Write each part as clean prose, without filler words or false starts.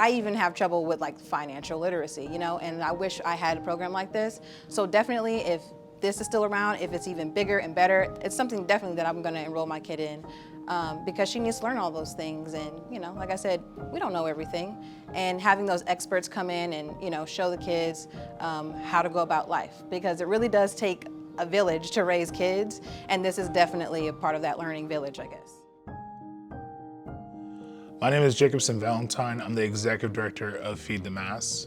I even have trouble with like financial literacy, you know, and I wish I had a program like this. So definitely, if this is still around, if it's even bigger and better, it's something definitely that I'm gonna enroll my kid in, because she needs to learn all those things. And, you know, like I said, we don't know everything. And having those experts come in and, you know, show the kids how to go about life, because it really does take a village to raise kids. And this is definitely a part of that learning village, I guess. My name is Jacobson Valentine. I'm the Executive Director of Feed the Mass.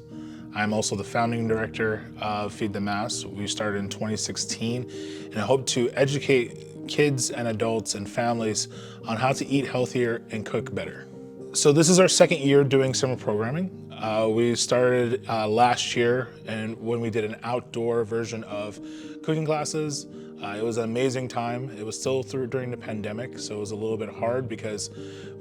I'm also the founding director of Feed the Mass. We started in 2016, and I hope to educate kids and adults and families on how to eat healthier and cook better. So this is our second year doing summer programming. We started last year, and when we did an outdoor version of cooking classes. It was an amazing time. It was still during the pandemic, so it was a little bit hard because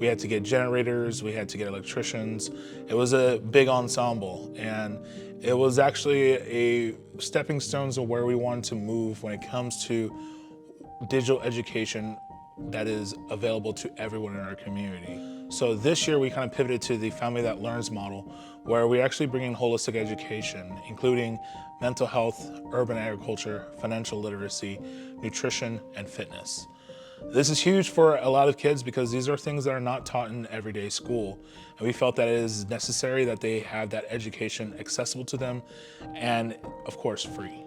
we had to get generators, we had to get electricians. It was a big ensemble, and it was actually a stepping stones of where we wanted to move when it comes to digital education that is available to everyone in our community. So this year we kind of pivoted to the Family That Learns model, where we actually bring in holistic education, including mental health, urban agriculture, financial literacy, nutrition, and fitness. This is huge for a lot of kids because these are things that are not taught in everyday school. And we felt that it is necessary that they have that education accessible to them and, of course, free.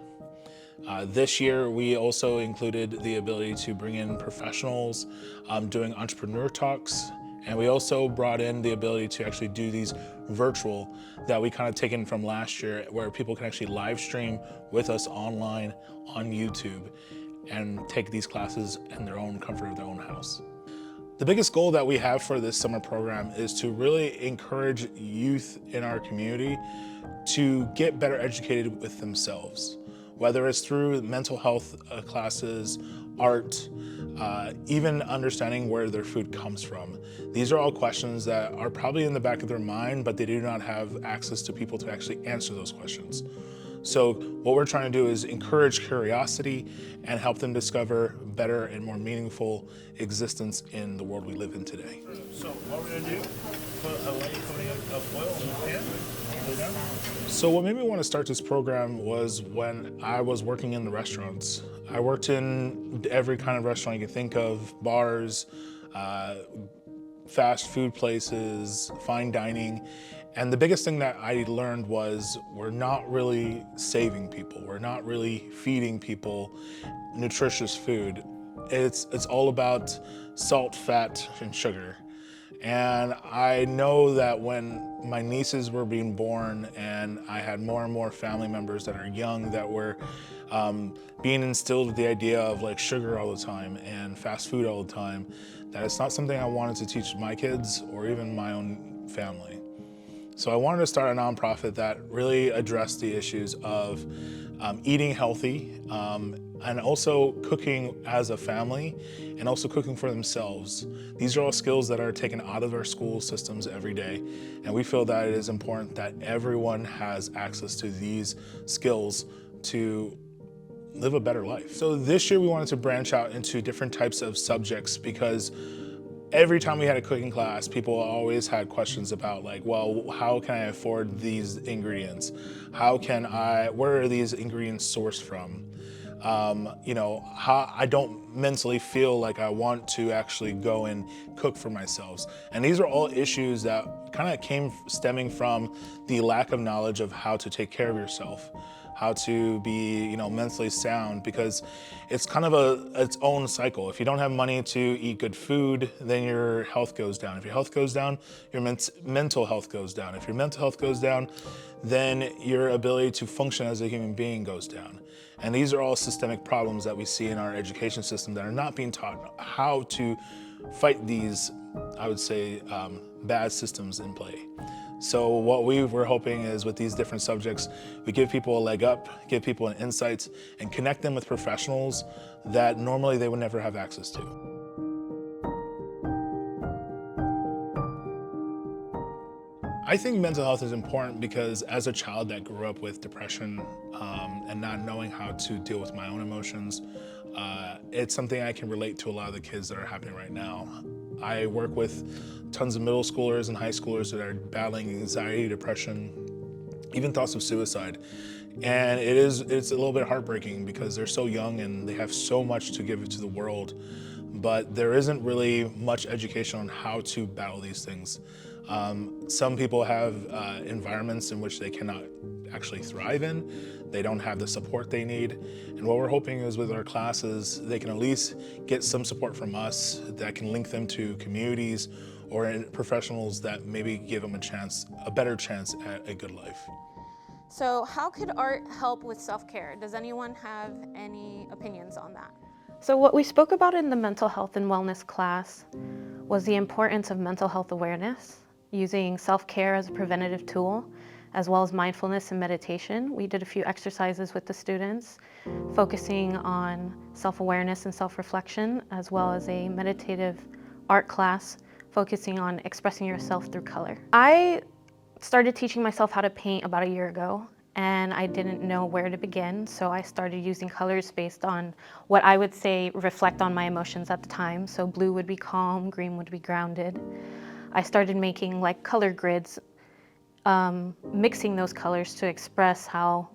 This year, we also included the ability to bring in professionals doing entrepreneur talks, and we also brought in the ability to actually do these virtual that we kind of taken from last year, where people can actually live stream with us online on YouTube and take these classes in their own comfort of their own house. The biggest goal that we have for this summer program is to really encourage youth in our community to get better educated with themselves, whether it's through mental health classes, art, even understanding where their food comes from. These are all questions that are probably in the back of their mind, but they do not have access to people to actually answer those questions. So what we're trying to do is encourage curiosity and help them discover better and more meaningful existence in the world we live in today. So what we're going to do, put a light coating of oil in the pan. So what made me want to start this program was when I was working in the restaurants. I worked in every kind of restaurant you can think of, bars, fast food places, fine dining. And the biggest thing that I learned was we're not really saving people. We're not really feeding people nutritious food. It's all about salt, fat, and sugar. And I know that when my nieces were being born and I had more and more family members that are young that were being instilled with the idea of like sugar all the time and fast food all the time, that it's not something I wanted to teach my kids or even my own family. So I wanted to start a nonprofit that really addressed the issues of eating healthy and also cooking as a family and also cooking for themselves. These are all skills that are taken out of our school systems every day, and we feel that it is important that everyone has access to these skills to live a better life. So this year we wanted to branch out into different types of subjects because every time we had a cooking class, people always had questions about like, well, how can I afford these ingredients? Where are these ingredients sourced from? How I don't mentally feel like I want to actually go and cook for myself. And these are all issues that kind of came stemming from the lack of knowledge of how to take care of yourself, how to be, mentally sound, because it's kind of its own cycle. If you don't have money to eat good food, then your health goes down. If your health goes down, your mental health goes down. If your mental health goes down, then your ability to function as a human being goes down. And these are all systemic problems that we see in our education system that are not being taught how to fight these, I would say, bad systems in play. So what we were hoping is with these different subjects, we give people a leg up, give people an insight, and connect them with professionals that normally they would never have access to. I think mental health is important because as a child that grew up with depression and not knowing how to deal with my own emotions, it's something I can relate to a lot of the kids that are happening right now. I work with tons of middle schoolers and high schoolers that are battling anxiety, depression, even thoughts of suicide. And it's a little bit heartbreaking because they're so young and they have so much to give to the world, but there isn't really much education on how to battle these things. Some people have environments in which they cannot actually thrive in. They don't have the support they need. And what we're hoping is with our classes, they can at least get some support from us that can link them to communities or professionals that maybe give them a better chance at a good life. So how could art help with self-care? Does anyone have any opinions on that? So what we spoke about in the mental health and wellness class was the importance of mental health awareness, using self-care as a preventative tool, as well as mindfulness and meditation. We did a few exercises with the students, focusing on self-awareness and self-reflection, as well as a meditative art class, focusing on expressing yourself through color. I started teaching myself how to paint about a year ago, and I didn't know where to begin, so I started using colors based on what I would say reflect on my emotions at the time. So blue would be calm, green would be grounded. I started making like color grids, mixing those colors to express how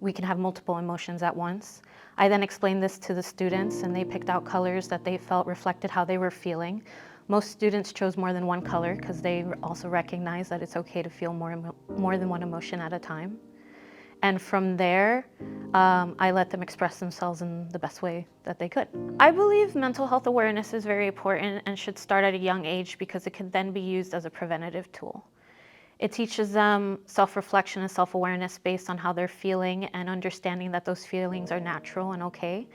we can have multiple emotions at once. I then explained this to the students, and they picked out colors that they felt reflected how they were feeling. Most students chose more than one color because they also recognize that it's okay to feel more than one emotion at a time. And from there, I let them express themselves in the best way that they could. I believe mental health awareness is very important and should start at a young age because it can then be used as a preventative tool. It teaches them self-reflection and self-awareness based on how they're feeling and understanding that those feelings are natural and okay.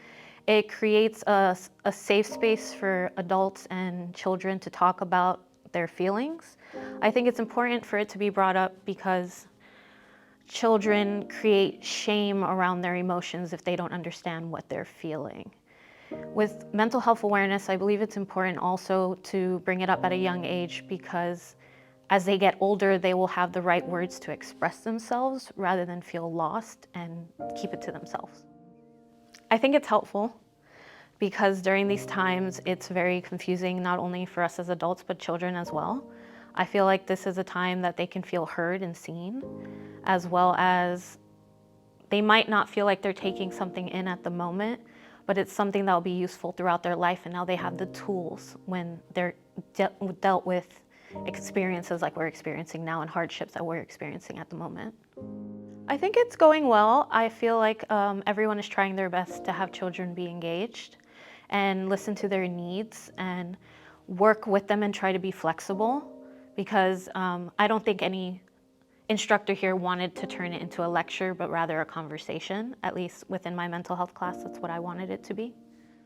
It creates a safe space for adults and children to talk about their feelings. I think it's important for it to be brought up because children create shame around their emotions if they don't understand what they're feeling. With mental health awareness, I believe it's important also to bring it up at a young age because as they get older, they will have the right words to express themselves rather than feel lost and keep it to themselves. I think it's helpful because during these times, it's very confusing, not only for us as adults, but children as well. I feel like this is a time that they can feel heard and seen, as well as they might not feel like they're taking something in at the moment, but it's something that will be useful throughout their life, and now they have the tools when they're dealt with experiences like we're experiencing now and hardships that we're experiencing at the moment. I think it's going well. I feel like everyone is trying their best to have children be engaged and listen to their needs and work with them and try to be flexible because I don't think any instructor here wanted to turn it into a lecture, but rather a conversation. At least within my mental health class, that's what I wanted it to be.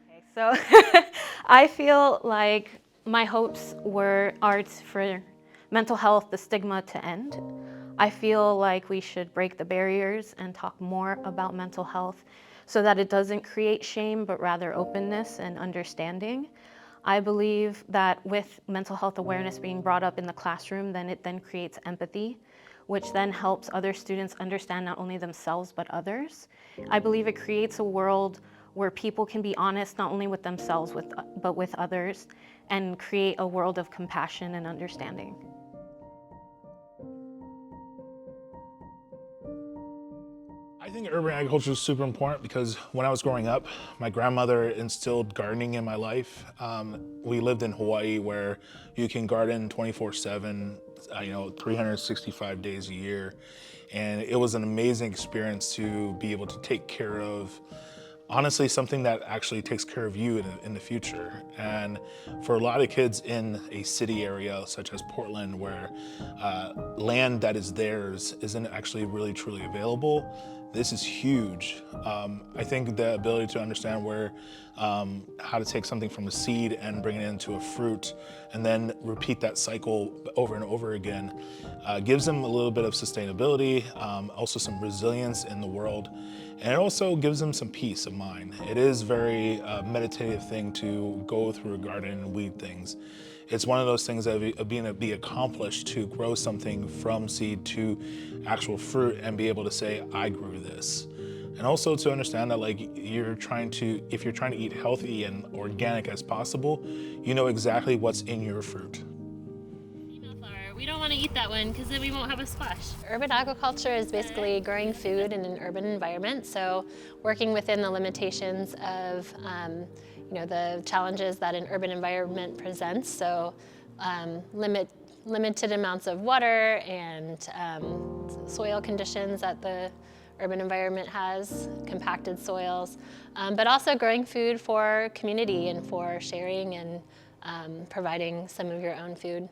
Okay, so I feel like my hopes were arts for mental health, the stigma to end. I feel like we should break the barriers and talk more about mental health so that it doesn't create shame, but rather openness and understanding. I believe that with mental health awareness being brought up in the classroom, then it then creates empathy, which then helps other students understand not only themselves, but others. I believe it creates a world where people can be honest not only with themselves, but with others, and create a world of compassion and understanding. I think urban agriculture is super important because when I was growing up, my grandmother instilled gardening in my life. We lived in Hawaii where you can garden 24/7, 365 days a year. And it was an amazing experience to be able to take care of, honestly, something that actually takes care of you in the future. And for a lot of kids in a city area such as Portland, where land that is theirs isn't actually really truly available, this is huge. I think the ability to understand how to take something from a seed and bring it into a fruit and then repeat that cycle over and over again gives them a little bit of sustainability, also some resilience in the world, and it also gives them some peace of mind. It is very meditative thing to go through a garden and weed things. It's one of those things that be accomplished to grow something from seed to actual fruit and be able to say, I grew this. And also to understand that like if you're trying to eat healthy and organic as possible, you know exactly what's in your fruit. We don't want to eat that one because then we won't have a squash. Urban agriculture is basically growing food in an urban environment, so working within the limitations of the challenges that an urban environment presents, so limited amounts of water and soil conditions that the urban environment has, compacted soils, but also growing food for community and for sharing and providing some of your own food.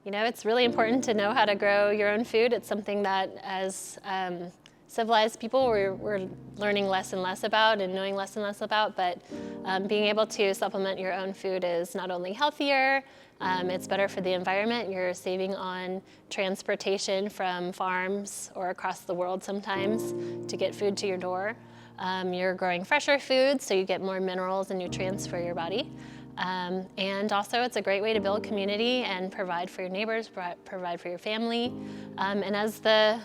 You know, it's really important to know how to grow your own food. It's something that as civilized people we're learning less and less about and knowing less and less about, but being able to supplement your own food is not only healthier, it's better for the environment. You're saving on transportation from farms or across the world sometimes to get food to your door. You're growing fresher food, so you get more minerals and nutrients for your body. And also it's a great way to build community and provide for your neighbors, provide for your family. And as the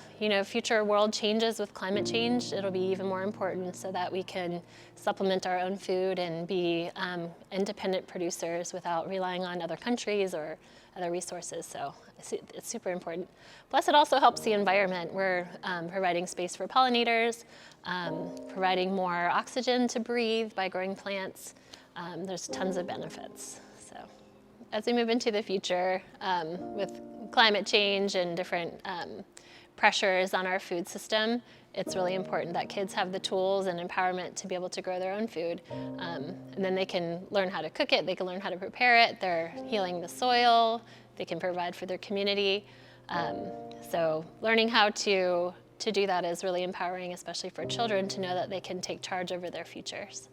future world changes with climate change, it'll be even more important so that we can supplement our own food and be independent producers without relying on other countries or other resources. So it's super important. Plus it also helps the environment. We're providing space for pollinators, providing more oxygen to breathe by growing plants. There's tons of benefits. So as we move into the future with climate change and different pressures on our food system, it's really important that kids have the tools and empowerment to be able to grow their own food. And then they can learn how to cook it, they can learn how to prepare it, they're healing the soil, they can provide for their community. So learning how to do that is really empowering, especially for children, to know that they can take charge over their futures.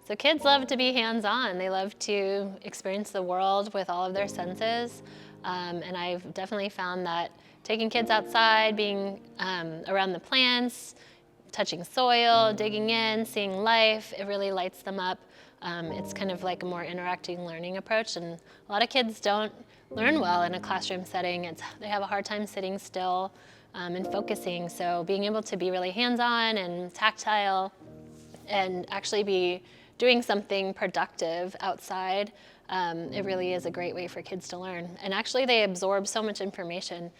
So kids love to be hands-on. They love to experience the world with all of their senses. And I've definitely found that taking kids outside, being around the plants, touching soil, digging in, seeing life, it really lights them up. It's kind of like a more interacting learning approach. And a lot of kids don't learn well in a classroom setting. They have a hard time sitting still and focusing. So being able to be really hands-on and tactile and actually be doing something productive outside, it really is a great way for kids to learn. And actually they absorb so much information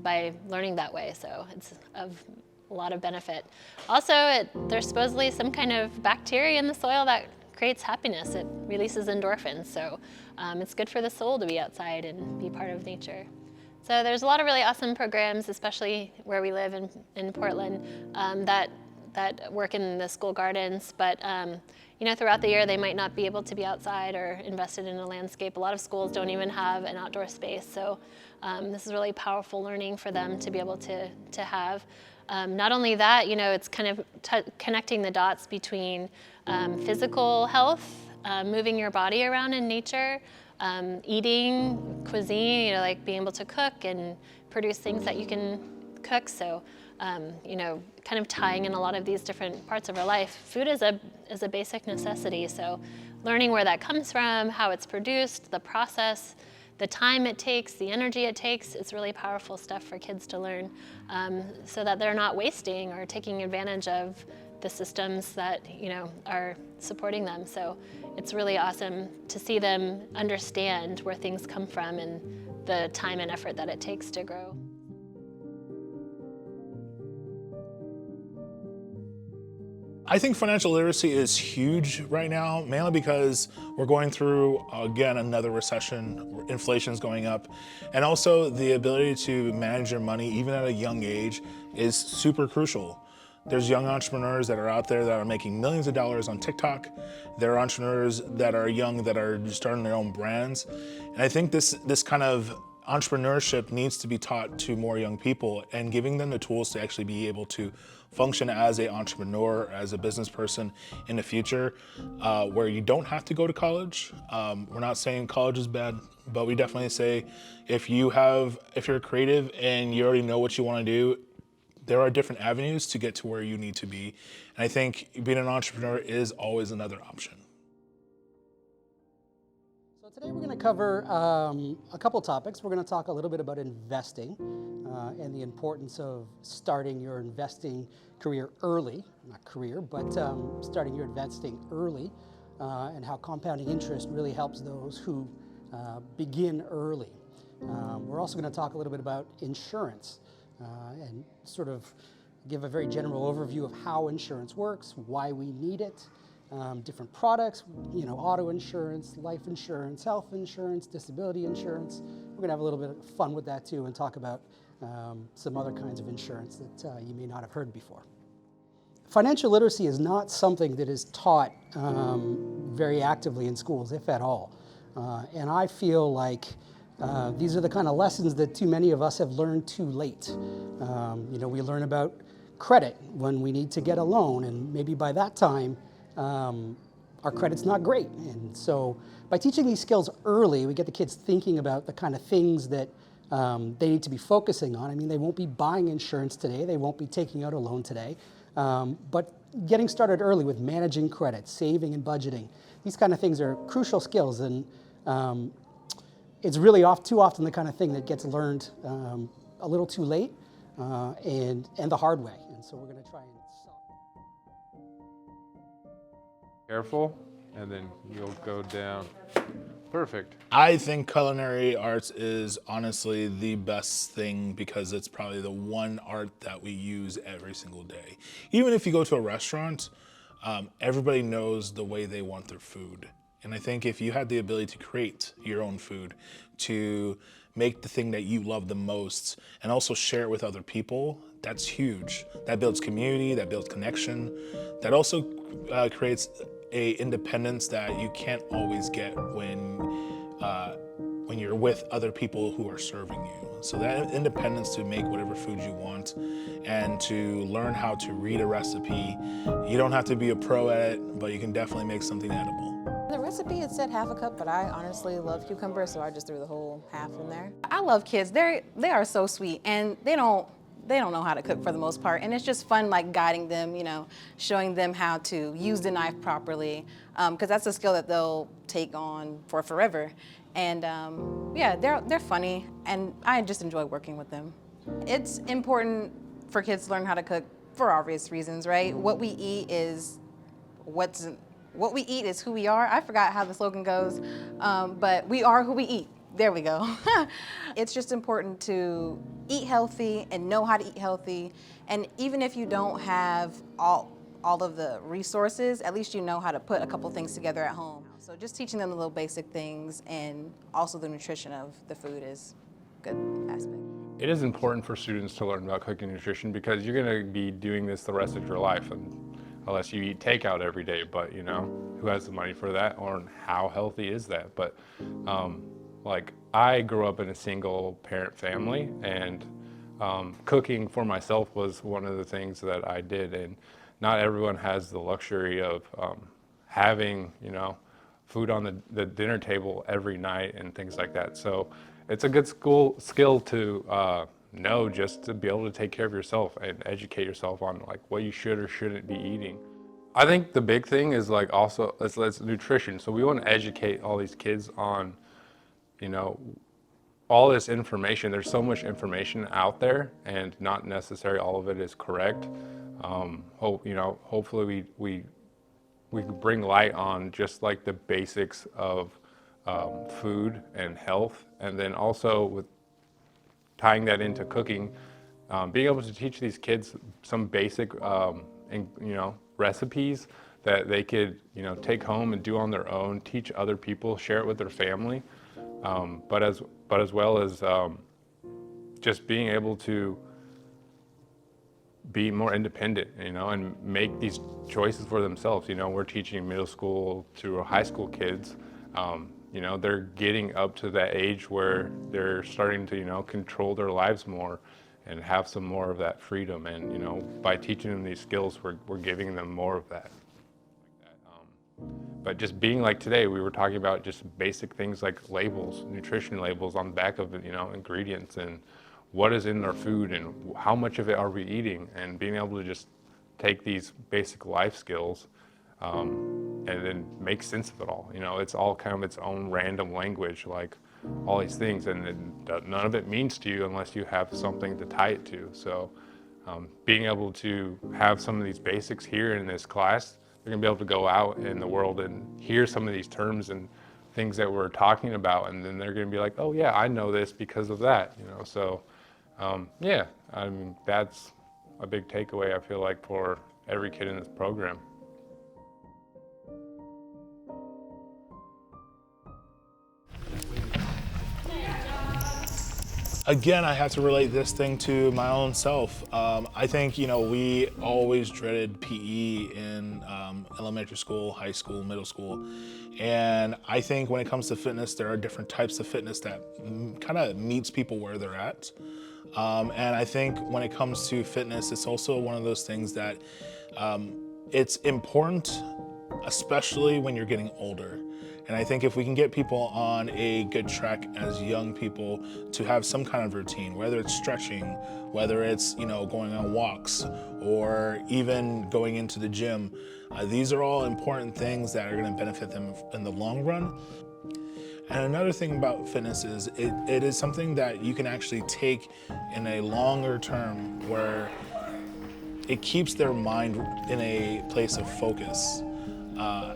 by learning that way, so it's of a lot of benefit. Also, there's supposedly some kind of bacteria in the soil that creates happiness. It releases endorphins, so it's good for the soul to be outside and be part of nature. So there's a lot of really awesome programs, especially where we live in Portland, that work in the school gardens, but throughout the year they might not be able to be outside or invested in a landscape. A lot of schools don't even have an outdoor space, so this is really powerful learning for them to be able to have. Not only that, it's kind of connecting the dots between physical health, moving your body around in nature, eating, cuisine, like being able to cook and produce things that you can cook. So kind of tying in a lot of these different parts of our life. Food is a basic necessity, so learning where that comes from, how it's produced, the process, the time it takes, the energy it takes, it's really powerful stuff for kids to learn so that they're not wasting or taking advantage of the systems that are supporting them. So it's really awesome to see them understand where things come from and the time and effort that it takes to grow. I think financial literacy is huge right now, mainly because we're going through, again, another recession, inflation's going up, and also the ability to manage your money, even at a young age, is super crucial. There's young entrepreneurs that are out there that are making millions of dollars on TikTok. There are entrepreneurs that are young that are starting their own brands. And I think this kind of entrepreneurship needs to be taught to more young people and giving them the tools to actually be able to function as an entrepreneur, as a business person in the future, where you don't have to go to college. We're not saying college is bad, but we definitely say if you're creative and you already know what you want to do, there are different avenues to get to where you need to be. And I think being an entrepreneur is always another option. So today we're going to cover a couple topics. We're going to talk a little bit about investing and the importance of starting your investing career early, not career, but starting your investing early, and how compounding interest really helps those who begin early. We're also going to talk a little bit about insurance and sort of give a very general overview of how insurance works, why we need it, different products, auto insurance, life insurance, health insurance, disability insurance. We're going to have a little bit of fun with that too and talk about some other kinds of insurance that you may not have heard before. Financial literacy is not something that is taught very actively in schools, if at all. And I feel like these are the kind of lessons that too many of us have learned too late. We learn about credit when we need to get a loan, and maybe by that time, our credit's not great. And so by teaching these skills early, we get the kids thinking about the kind of things that they need to be focusing on. I mean, they won't be buying insurance today, they won't be taking out a loan today, but getting started early with managing credit, saving and budgeting, these kind of things are crucial skills, and it's really too often the kind of thing that gets learned a little too late and the hard way. And so we're going to try and careful, and then you'll go down. Perfect. I think culinary arts is honestly the best thing because it's probably the one art that we use every single day. Even if you go to a restaurant, everybody knows the way they want their food. And I think if you had the ability to create your own food, to make the thing that you love the most, and also share it with other people, that's huge. That builds community, that builds connection, that also creates a independence that you can't always get when you're with other people who are serving you. So that independence to make whatever food you want and to learn how to read a recipe. You don't have to be a pro at it, but you can definitely make something edible. The recipe, it said half a cup, but I honestly love cucumbers, so I just threw the whole half in there. I love kids. They are so sweet, and they don't know how to cook for the most part, and it's just fun, like guiding them, showing them how to use the knife properly, because that's a skill that they'll take on for forever. And yeah, they're funny, and I just enjoy working with them. It's important for kids to learn how to cook for obvious reasons, right? What we eat is who we are. I forgot how the slogan goes, but we are who we eat. There we go. It's just important to eat healthy and know how to eat healthy. And even if you don't have all of the resources, at least you know how to put a couple things together at home. So just teaching them the little basic things, and also the nutrition of the food is a good aspect. It is important for students to learn about cooking nutrition because you're going to be doing this the rest of your life, and unless you eat takeout every day, but who has the money for that, or how healthy is that? But like, I grew up in a single parent family, and cooking for myself was one of the things that I did, and not everyone has the luxury of having food on the dinner table every night and things like that. So it's a good skill to know, just to be able to take care of yourself and educate yourself on like what you should or shouldn't be eating. I think the big thing is like also it's nutrition. So we want to educate all these kids on all this information. There's so much information out there, and not necessarily all of it is correct. Hopefully we bring light on just like the basics of food and health, and then also with tying that into cooking, being able to teach these kids some basic recipes that they could take home and do on their own, teach other people, share it with their family, but as well as just being able to be more independent, and make these choices for themselves. We're teaching middle school to high school kids. They're getting up to that age where they're starting to, control their lives more and have some more of that freedom. And, by teaching them these skills, we're giving them more of that. But just being like today, we were talking about just basic things like labels, nutrition labels on the back of, ingredients, and what is in our food and how much of it are we eating, and being able to just take these basic life skills and then make sense of it all. You know, it's all kind of its own random language, like all these things, and none of it means to you unless you have something to tie it to. So being able to have some of these basics here in this class, they're gonna be able to go out in the world and hear some of these terms and things that we're talking about, and then they're gonna be like, oh yeah, I know this because of that, you know. So yeah, I mean, that's a big takeaway, I feel like, for every kid in this program. Again, I have to relate this thing to my own self. I think, you know, we always dreaded PE in elementary school, high school, middle school. And I think when it comes to fitness, there are different types of fitness that kind of meets people where they're at. And I think when it comes to fitness, it's also one of those things that it's important, especially when you're getting older. And I think if we can get people on a good track as young people to have some kind of routine, whether it's stretching, whether it's, you know, going on walks, or even going into the gym, these are all important things that are going to benefit them in the long run. And another thing about fitness is it is something that you can actually take in a longer term where it keeps their mind in a place of focus.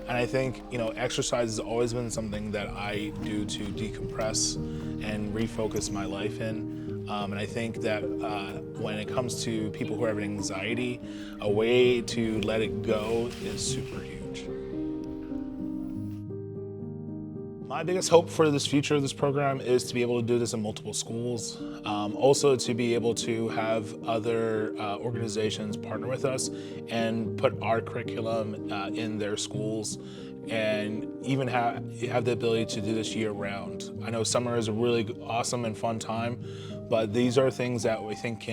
And I think, you know, exercise has always been something that I do to decompress and refocus my life in. And I think that when it comes to people who have anxiety, a way to let it go is super huge. My biggest hope for this future of this program is to be able to do this in multiple schools. Also to be able to have other organizations partner with us and put our curriculum in their schools, and even have the ability to do this year round. I know summer is a really awesome and fun time, but these are things that we think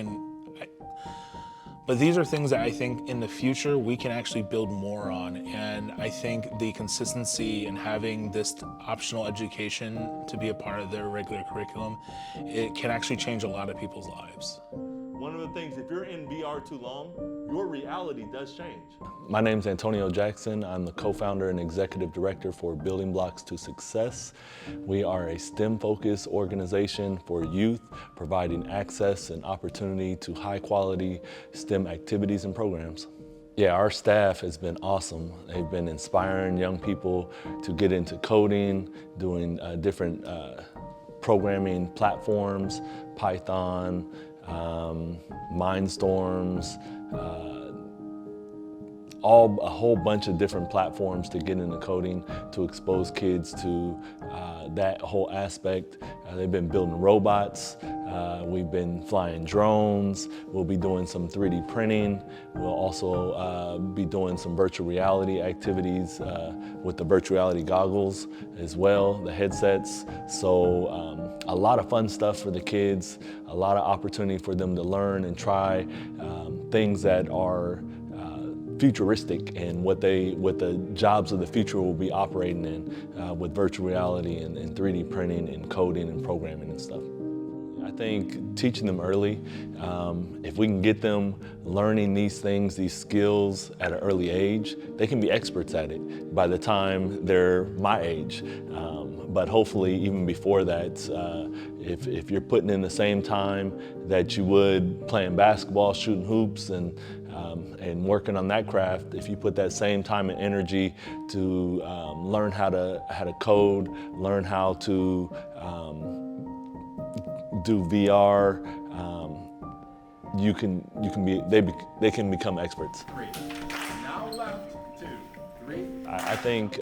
I think in the future we can actually build more on. And I think the consistency in having this optional education to be a part of their regular curriculum, it can actually change a lot of people's lives. One of the things, if you're in VR too long, your reality does change. My name's Antonio Jackson. I'm the co-founder and executive director for Building Blocks to Success. We are a STEM-focused organization for youth, providing access and opportunity to high-quality STEM activities and programs. Yeah, our staff has been awesome. They've been inspiring young people to get into coding, doing different programming platforms, Python, Mindstorms, a whole bunch of different platforms to get into coding, to expose kids to that whole aspect. They've been building robots. We've been flying drones. We'll be doing some 3D printing. We'll also be doing some virtual reality activities with the virtual reality goggles as well, the headsets. So a lot of fun stuff for the kids, a lot of opportunity for them to learn and try things that are futuristic and what the jobs of the future will be operating in with virtual reality and 3D printing and coding and programming and stuff. I think teaching them early, if we can get them learning these things, these skills at an early age, they can be experts at it by the time they're my age. But hopefully even before that, if you're putting in the same time that you would playing basketball, shooting hoops, and working on that craft, if you put that same time and energy to learn how to code, learn how to do VR, they can become experts. Now left, 2, 3. I think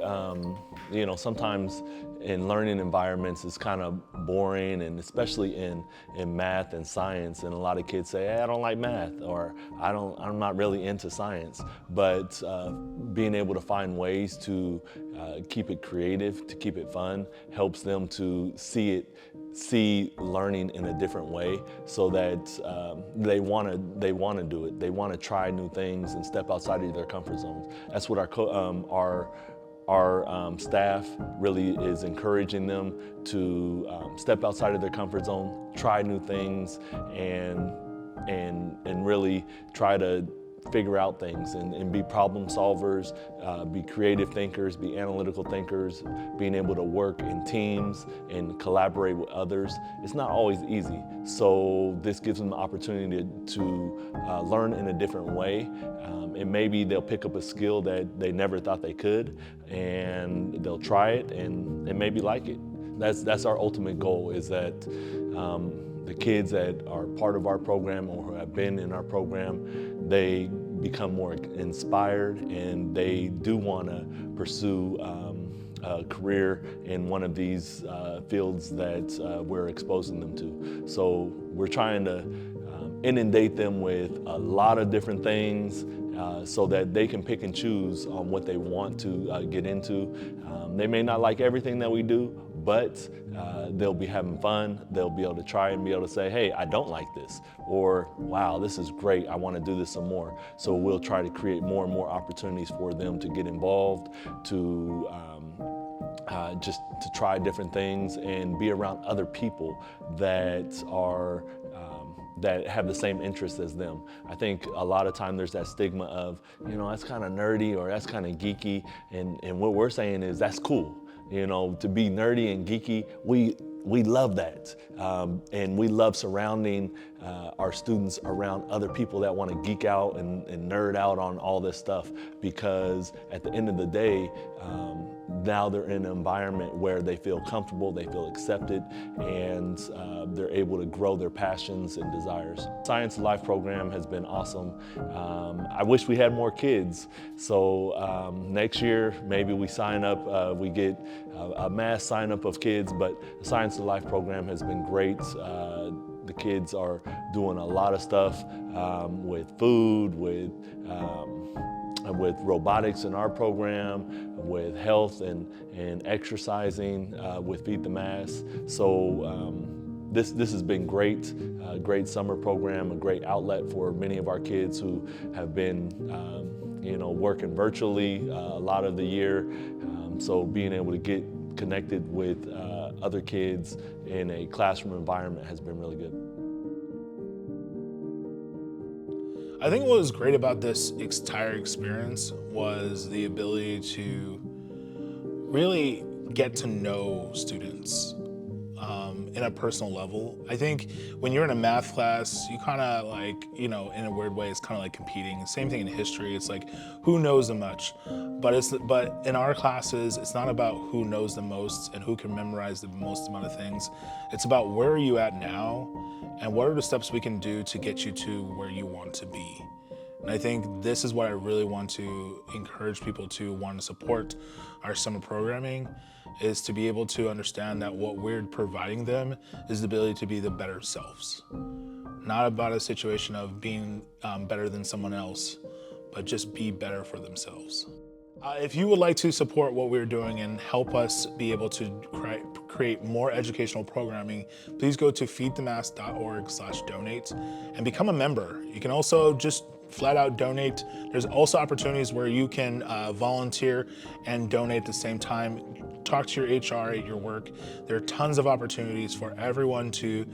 you know, sometimes in learning environments it's kind of boring, and especially in math and science, and a lot of kids say, hey, I don't like math, or I'm not really into science. But being able to find ways to keep it creative, to keep it fun, helps them to see learning in a different way, so that they want to do it. They want to try new things and step outside of their comfort zones. That's what our staff really is encouraging them to step outside of their comfort zone, try new things, and really try to figure out things and be problem solvers, be creative thinkers, be analytical thinkers, being able to work in teams and collaborate with others. It's not always easy. So this gives them the opportunity to learn in a different way. And maybe they'll pick up a skill that they never thought they could, and they'll try it and maybe like it. That's our ultimate goal, is that the kids that are part of our program or who have been in our program, they become more inspired and they do want to pursue a career in one of these fields that we're exposing them to. So we're trying to inundate them with a lot of different things so that they can pick and choose on what they want to get into. They may not like everything that we do, but they'll be having fun. They'll be able to try and be able to say, hey, I don't like this, or wow, this is great, I want to do this some more. So we'll try to create more and more opportunities for them to get involved, to just to try different things and be around other people that are that have the same interests as them. I think a lot of time there's that stigma of, you know, that's kind of nerdy or that's kind of geeky, and what we're saying is that's cool. You know, to be nerdy and geeky, we love that. And we love surrounding our students around other people that want to geek out and nerd out on all this stuff, because at the end of the day, now they're in an environment where they feel comfortable, they feel accepted, and they're able to grow their passions and desires. Science of Life program has been awesome. I wish we had more kids. So next year, maybe we sign up, we get a mass sign up of kids, but the Science of Life program has been great. The kids are doing a lot of stuff with food, with robotics in our program, with health and exercising, with Feed the Mass. So this has been great, a great summer program, a great outlet for many of our kids who have been you know, working virtually a lot of the year. So being able to get connected with other kids in a classroom environment has been really good. I think what was great about this entire experience was the ability to really get to know students in a personal level. I think when you're in a math class, you kind of like, you know, in a weird way, it's kind of like competing. Same thing in history. It's like, who knows the much? But in our classes, it's not about who knows the most and who can memorize the most amount of things. It's about where are you at now and what are the steps we can do to get you to where you want to be. And I think this is what I really want to encourage people to want to support our summer programming, is to be able to understand that what we're providing them is the ability to be the better selves. Not about a situation of being better than someone else, but just be better for themselves. If you would like to support what we're doing and help us be able to create more educational programming, please go to feedthemass.org/donate and become a member. You can also just flat out donate. There's also opportunities where you can volunteer and donate at the same time. Talk to your HR at your work. There are tons of opportunities for everyone to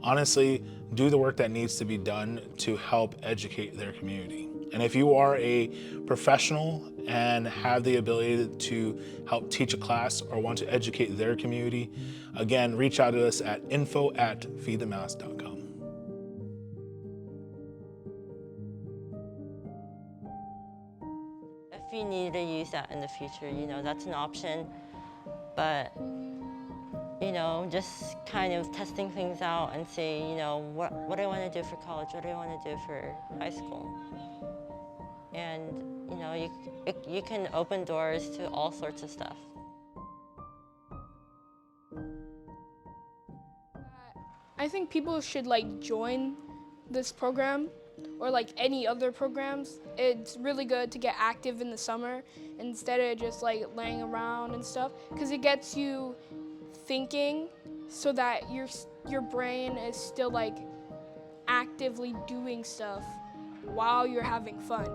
honestly do the work that needs to be done to help educate their community. And if you are a professional and have the ability to help teach a class or want to educate their community, again, reach out to us at info@feedthemass.com. If you need to use that in the future, you know, that's an option. But, you know, just kind of testing things out and see, you know, what do I want to do for college? What do I want to do for high school? And, you know, you can open doors to all sorts of stuff. I think people should like join this program or like any other programs. It's really good to get active in the summer instead of just like laying around and stuff, because it gets you thinking so that your brain is still like actively doing stuff while you're having fun.